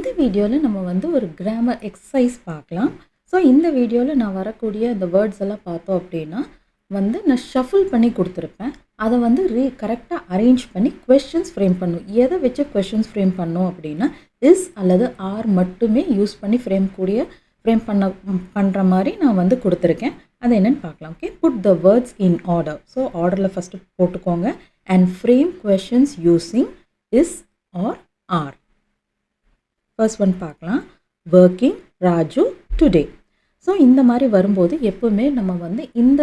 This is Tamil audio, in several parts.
இந்த வீடியோவில் நம்ம வந்து ஒரு கிராமர் எக்ஸசைஸ் பார்க்கலாம். ஸோ இந்த வீடியோவில் நான் வரக்கூடிய இந்த வேர்ட்ஸ் எல்லாம் பார்த்தோம் அப்படின்னா வந்து நான் ஷஃபிள் பண்ணி கொடுத்துருப்பேன். அதை வந்து கரெக்டாக அரேஞ்ச் பண்ணி கொஸ்டின்ஸ் ஃப்ரேம் பண்ணும். எதை வச்சு கொஸ்டின்ஸ் ஃப்ரேம் பண்ணோம் அப்படின்னா இஸ் அல்லது ஆர் மட்டுமே யூஸ் பண்ணி ஃப்ரேம் பண்ணுற மாதிரி நான் வந்து கொடுத்துருக்கேன். அது என்னென்னு பார்க்கலாம். Okay, put the words in order. So ஆர்டரில் ஃபஸ்ட்டு போட்டுக்கோங்க and frame questions using is are are. First one பார்க்கலாம். Working Raju today. ஸோ இந்த மாதிரி வரும்போது எப்போவுமே நம்ம வந்து இந்த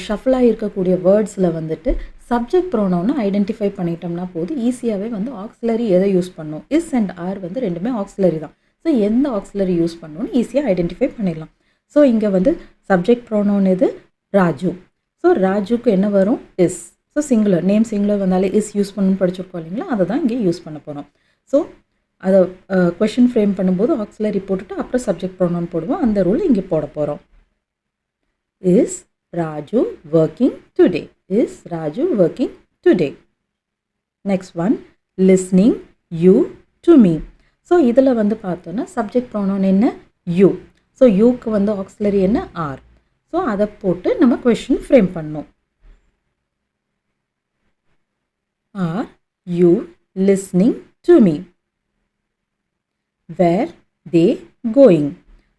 ஷஃபிளாக இருக்கக்கூடிய வேர்ட்ஸில் வந்துட்டு சப்ஜெக்ட் ப்ரோனவுன்னு ஐடென்டிஃபை பண்ணிட்டோம்னா போதும். ஈஸியாகவே வந்து ஆக்ஸிலரி எதை யூஸ் பண்ணணும், இஸ் அண்ட் ஆர் வந்து ரெண்டுமே ஆக்ஸிலரி தான். ஸோ எந்த ஆக்ஸிலரி யூஸ் பண்ணணும்னு ஈஸியாக ஐடென்டிஃபை பண்ணிடலாம். ஸோ இங்கே வந்து சப்ஜெக்ட் ப்ரோனவுன் இது ராஜு. ஸோ ராஜுக்கு என்ன வரும், is. So singular name singular வந்தாலே இஸ் யூஸ் பண்ணணும்னு படிச்சிருக்கோம் இல்லைங்களா, அதை தான் இங்கே யூஸ் பண்ண போகிறோம். ஸோ அதை கொஷின் ஃப்ரேம் பண்ணும்போது ஆக்ஸிலரி போட்டுட்டு அப்புறம் சப்ஜெக்ட் ப்ரோனவுன் போடுவோம். அந்த ரூல் இங்கே போட போகிறோம். Is Raju working today. Is Raju working today. Next one, listening you to me. So இதில் வந்து பார்த்தோன்னா சப்ஜெக்ட் ப்ரோனவுன் என்ன, யூ. ஸோ யூக்கு வந்து ஆக்ஸிலரி என்ன, ஆர். ஸோ அதை போட்டு நம்ம கொஷின் ஃப்ரேம் பண்ணோம். Are you listening to me? Where they going.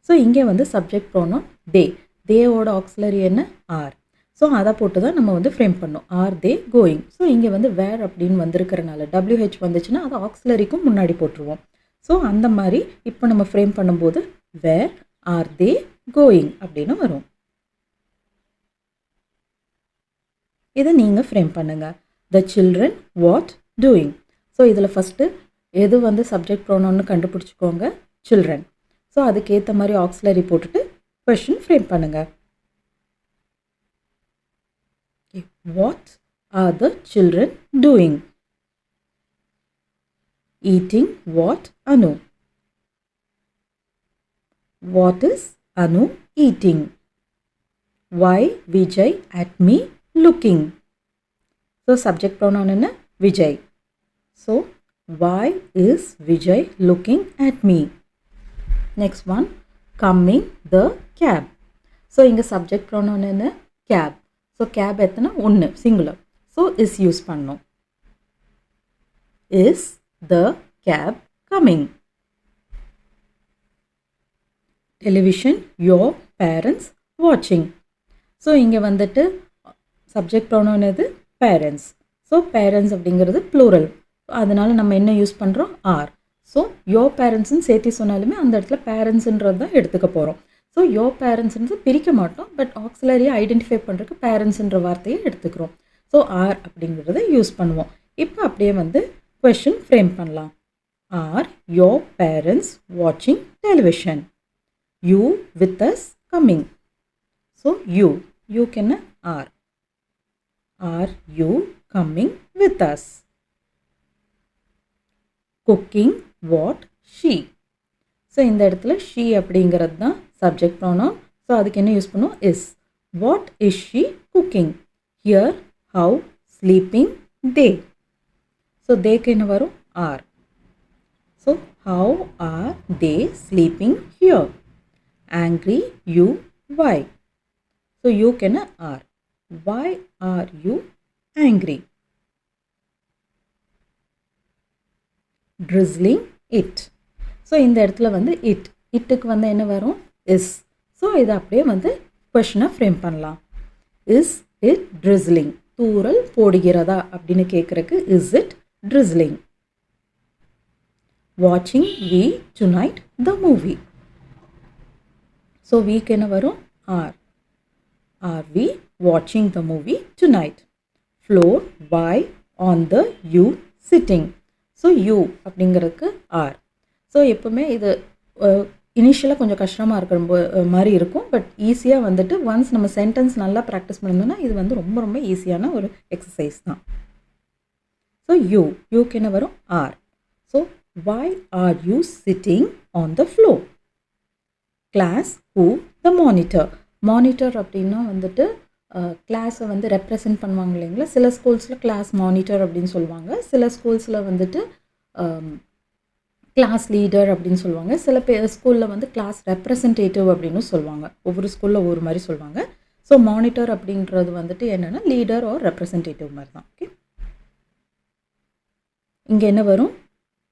So இங்கே வந்து சப்ஜெக்ட் ப்ரோனவுன் தே. தேவோட ஆக்ஸிலரி என்ன, ஆர். ஸோ அதை போட்டு தான் நம்ம வந்து ஃப்ரேம் பண்ணோம். ஆர் தே கோயிங். ஸோ இங்கே வந்து வேர் அப்படின்னு வந்திருக்கிறனால WH வந்துச்சுன்னா அது ஆக்ஸிலரிக்கும் முன்னாடி போட்டுருவோம். ஸோ அந்த மாதிரி இப்போ நம்ம ஃப்ரேம் பண்ணும்போது வேர் ஆர் தே கோயிங் அப்படின்னு வரும். இதை நீங்கள் ஃப்ரேம் பண்ணுங்கள். The children what doing. So இதில் ஃபஸ்ட்டு எது வந்து சப்ஜெக்ட் ப்ரோனவுன்னு கண்டுபிடிச்சிக்கோங்க, சில்ட்ரன். ஸோ அதுக்கேற்ற மாதிரி ஆக்ஸிலரி போட்டுட்டு கொஷின் ஃப்ரேம் பண்ணுங்கள். What are the children doing? Eating what Anu. What is Anu eating? Why Vijay at me looking. So subject pronoun என்ன, Vijay. So why is Vijay looking at me? Next one, coming the cab. So இங்க subject pronoun என்ன, cab. So cab எத்தனை, ஒன்று, singular. So is யூஸ் பண்ணோம். Is the cab coming? Television your parents watching. So இங்க வந்துட்டு subject pronoun எது, parents. So parents அப்படிங்கிறது plural. அதனால் நம்ம என்ன யூஸ் பண்ணுறோம், ஆர். ஸோ யோர் பேரண்ட்ஸ்ன்னு சேர்த்து சொன்னாலுமே அந்த இடத்துல பேரண்ட்ஸுன்றது தான் எடுத்துக்க போகிறோம். ஸோ யோர் பேரண்ட்ஸ்ன்றது பிரிக்க மாட்டோம், பட் ஆக்ஸிலரியை ஐடென்டிஃபை பண்ணுறதுக்கு பேரண்ட்ஸுன்ற வார்த்தையை எடுத்துக்கிறோம். ஸோ ஆர் அப்படிங்கிறத யூஸ் பண்ணுவோம். இப்போ அப்படியே வந்து கொஷின் ஃப்ரேம் பண்ணலாம். ஆர் யோர் பேரண்ட்ஸ் வாட்சிங் television? You with us coming. So யூக்கு என்ன, are. Are you coming with us? Cooking what she. So இந்த இடத்துல ஷீ அப்படிங்கிறது தான் சப்ஜெக்ட் ப்ரோனவுன். ஸோ அதுக்கு என்ன யூஸ் பண்ணுவோம், is. What is she cooking? Here how sleeping they. So தேக்கு என்ன வரும், are. So how are they sleeping here? Angry you why. So யூக்கு என்ன, are. Why are you angry? drizzling it. So இந்த இடத்துல வந்து இட்டுக்கு வந்து என்ன வரும், இஸ். ஸோ இதை அப்படியே வந்து கொஷினை ஃப்ரேம் பண்ணலாம். Is it drizzling? தூறல் போடுகிறதா அப்படின்னு கேட்குறக்கு இஸ் இட் drizzling? வாட்சிங் we tonight the movie. So வீக்கு என்ன வரும், are. Are we watching the movie tonight? floor why on the you sitting? So you அப்படிங்கிறதுக்கு ஆர். ஸோ எப்போவுமே இது இனிஷியலாக கொஞ்சம் கஷ்டமாக இருக்கிற மாதிரி இருக்கும், பட் ஈஸியாக வந்துட்டு ஒன்ஸ் நம்ம சென்டென்ஸ் நல்லா ப்ராக்டிஸ் பண்ணியிருந்தோம்னா இது வந்து ரொம்ப ரொம்ப ஈஸியான ஒரு எக்ஸசைஸ் தான். ஸோ யூக்கு என்ன வரும், are. So why are you sitting on the floor? Class who the monitor. Monitor அப்படின்னா வந்துட்டு கிளாஸை வந்து ரெப்ரசன்ட் பண்ணுவாங்க இல்லைங்களா. சில ஸ்கூல்ஸில் கிளாஸ் மானிட்டர் அப்படின்னு சொல்லுவாங்க, சில ஸ்கூல்ஸில் வந்துட்டு கிளாஸ் லீடர் அப்படின்னு சொல்லுவாங்க. சில பேர் ஸ்கூலில் வந்து கிளாஸ் ரெப்ரசன்டேட்டிவ் அப்படின்னு சொல்லுவாங்க. ஒவ்வொரு ஸ்கூலில் ஒவ்வொரு மாதிரி சொல்லுவாங்க. ஸோ மானிட்டர் அப்படின்றது வந்துட்டு என்னென்னா லீடர் ஆர் ரெப்ரசன்டேட்டிவ் மாதிரி தான். ஓகே, இங்கே என்ன வரும்?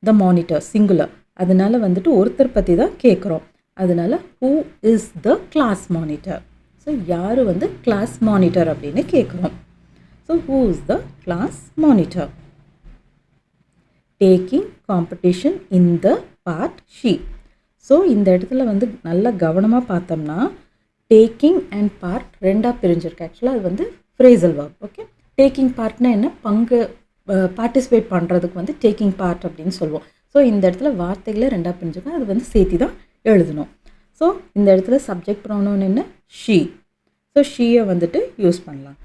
த மானிட்டர் சிங்குலர், அதனால வந்துட்டு ஒருத்தர் பற்றி தான் கேட்குறோம். அதனால who is the class monitor? So யார் வந்து கிளாஸ் மானிட்டர் அப்படின்னு கேட்குறோம். So who is the class monitor? Taking competition in the part she. So இந்த இடத்துல வந்து நல்லா கவனமாக பார்த்தோம்னா டேக்கிங் அண்ட் பார்ட் ரெண்டாக பிரிஞ்சிருக்கு. ஆக்சுவலாக அது வந்து ஃப்ரேசல் வர்ப். ஓகே, டேக்கிங் பார்ட்னா என்ன? பங்கு பார்ட்டிசிபேட் பண்ணுறதுக்கு வந்து டேக்கிங் பார்ட் அப்படின்னு சொல்லுவோம். ஸோ இந்த இடத்துல வார்த்தைகளை ரெண்டாக பிரிஞ்சிருக்கு, அது வந்து சேர்த்து தான் எழுதணும். ஸோ இந்த இடத்துல சப்ஜெக்ட் ப்ரொனவுன் என்ன? ஷீ. ஸோ ஷீயை வந்துட்டு யூஸ் பண்ணலாம்.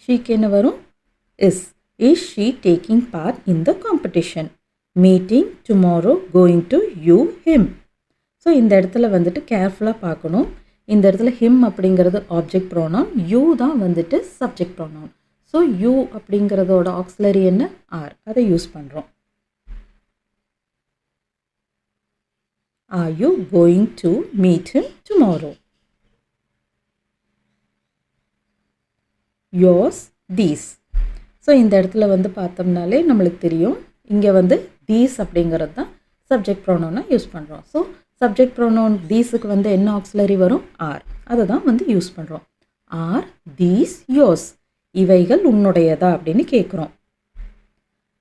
ஷீக்கு என்ன வரும்? Is. Is she taking part in the competition? Meeting tomorrow, going to you, him. So இந்த இடத்துல வந்துட்டு கேர்ஃபுல்லாக பார்க்கணும். இந்த இடத்துல ஹிம் அப்படிங்கிறது ஆப்ஜெக்ட் ப்ரோனவுன், யூ தான் வந்துட்டு சப்ஜெக்ட் ப்ரோனவுன். ஸோ யூ அப்படிங்கிறதோட ஆக்சிலரி என்ன? ஆர். அதை யூஸ் பண்ணுறோம். Are you going to meet him tomorrow? Yours, these. So இந்த இடத்துல வந்து பார்த்தோம்னாலே நம்மளுக்கு தெரியும், இங்கே வந்து தீஸ் அப்படிங்கிறது தான் சப்ஜெக்ட் ப்ரோனவுனாக யூஸ் பண்ணுறோம். ஸோ சப்ஜெக்ட் ப்ரோனவுன் தீஸுக்கு வந்து என்ன ஆக்சிலரி வரும்? ஆர். அதை தான் வந்து யூஸ் பண்ணுறோம். Are these yours? இவைகள் உன்னுடையதா அப்படின்னு கேட்குறோம்.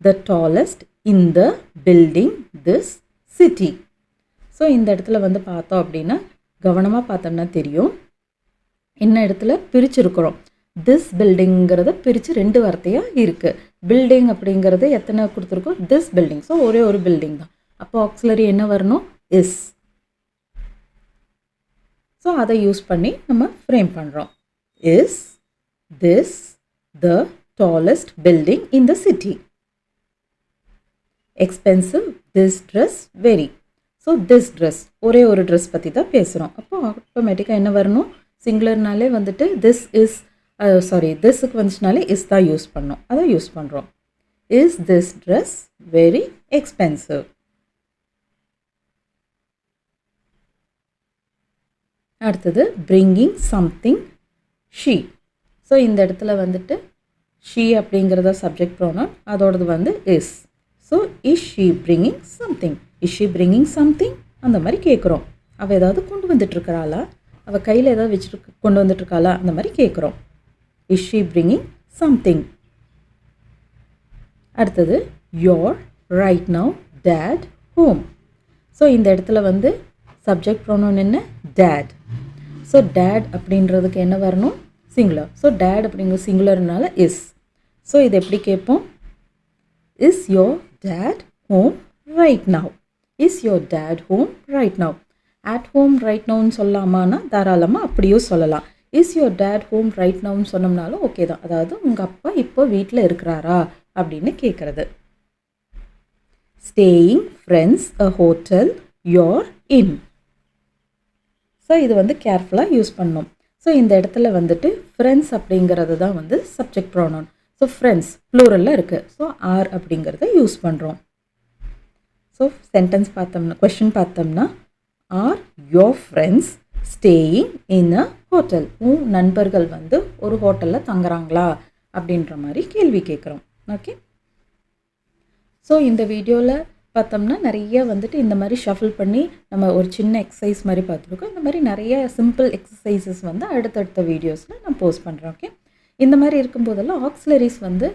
த tallest in the building this city. So இந்த இடத்துல வந்து பார்த்தோம் அப்படின்னா கவனமாக பார்த்தோம்னா தெரியும், என்ன இடத்துல பிரிச்சிருக்கிறோம். திஸ் பில்டிங்கிறத பிரித்து ரெண்டு வார்த்தையாக இருக்குது. பில்டிங் அப்படிங்கிறது எத்தனை கொடுத்துருக்கோம்? This building. ஸோ ஒரே ஒரு பில்டிங் தான். அப்போ ஆக்சிலரி என்ன வரணும்? இஸ். ஸோ அதை யூஸ் பண்ணி நம்ம ஃப்ரேம் பண்ணுறோம். Is this the tallest building in the city? Expensive this dress very. So this dress ஒரே ஒரு ட்ரெஸ் பற்றி தான் பேசுகிறோம். அப்போ ஆட்டோமேட்டிக்காக என்ன வரணும்? சிங்குலர்னாலே வந்துட்டு திஸ் இஸ் திஸ்ஸுக்கு வந்துச்சுனாலே இஸ் தான் யூஸ் பண்ணோம். அதை யூஸ் பண்ணுறோம். Is this dress very expensive? அடுத்தது பிரிங்கிங் சம்திங் ஷீ. ஸோ இந்த இடத்துல வந்துட்டு ஷீ அப்படிங்கிறத சப்ஜெக்ட் ப்ரோனவுன், அதோடது வந்து is. So is she bringing something? Is she bringing something? அந்த மாதிரி கேட்குறோம். அவள் ஏதாவது கொண்டு வந்துட்டுருக்கிறாளா? அவள் கையில் ஏதாவது வச்சுட்டு கொண்டு வந்துட்டுருக்காளா? அந்த மாதிரி கேட்குறோம். Is she bringing something? அடுத்தது your right now dad home. So இந்த இடத்துல வந்து சப்ஜெக்ட் ப்ரோனவுன் என்ன? dad. ஸோ dad அப்படின்றதுக்கு என்ன வரணும்? சிங்குலர். ஸோ dad அப்படிங்கிற சிங்குலர்னால இஸ். ஸோ இது எப்படி கேட்போம்? Is your dad home right now? Is your dad home right now? At home right nowன்னு சொல்லலாமான்னா தாராளமாக அப்படியும் சொல்லலாம். Is your dad home right நவுன்னு சொன்னோம்னாலும் ஓகே தான். அதாவது உங்கள் அப்பா இப்போ வீட்டில் இருக்கிறாரா அப்படின்னு கேட்குறது. Staying friends a hotel your in. So இது வந்து கேர்ஃபுல்லாக யூஸ் பண்ணணும். ஸோ இந்த இடத்துல வந்துட்டு ஃப்ரெண்ட்ஸ் அப்படிங்கிறது தான் வந்து சப்ஜெக்ட் ப்ரோனவுன். ஸோ ஃப்ரெண்ட்ஸ் ப்ளூரலில் இருக்குது. ஸோ ஆர் அப்படிங்கிறத யூஸ் பண்ணுறோம். ஸோ சென்டென்ஸ் பார்த்தோம்னா, கொஷின் பார்த்தோம்னா, are your friends staying in a hotel? உன் நண்பர்கள் வந்து ஒரு ஹோட்டலில் தங்குறாங்களா அப்படின்ற மாதிரி கேள்வி கேட்குறோம். ஓகே, ஸோ இந்த வீடியோவில் பார்த்தோம்னா நிறைய வந்துட்டு இந்த மாதிரி ஷஃபில் பண்ணி நம்ம ஒரு சின்ன எக்ஸசைஸ் மாதிரி பார்த்துருக்கோம். இந்த மாதிரி நிறைய சிம்பிள் எக்ஸசைசஸ் வந்து அடுத்தடுத்த வீடியோஸில் நான் போஸ்ட் பண்ணுறேன். ஓகே, இந்த மாதிரி இருக்கும்போதெல்லாம் ஆக்சிலரிஸ் வந்து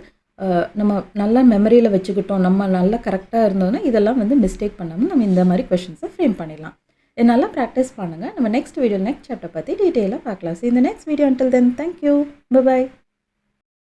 நம்ம நல்லா மெமரியில் வச்சுக்கிட்டோம், நம்ம நல்லா கரெக்டாக இருந்தோன்னா இதெல்லாம் வந்து மிஸ்டேக் பண்ணாமல் நம்ம இந்த மாதிரி கொஷின்ஸை ஃப்ரேம் பண்ணிடலாம். நல்லா ப்ராக்டிஸ் பண்ணுங்கள். நம்ம நெக்ஸ்ட் வீடியோ நெக்ஸ்ட் சாப்டர் பற்றி டீட்டெயிலாக பார்க்கலாம். ஸோ இந்த next video. Until then, thank you, bye bye.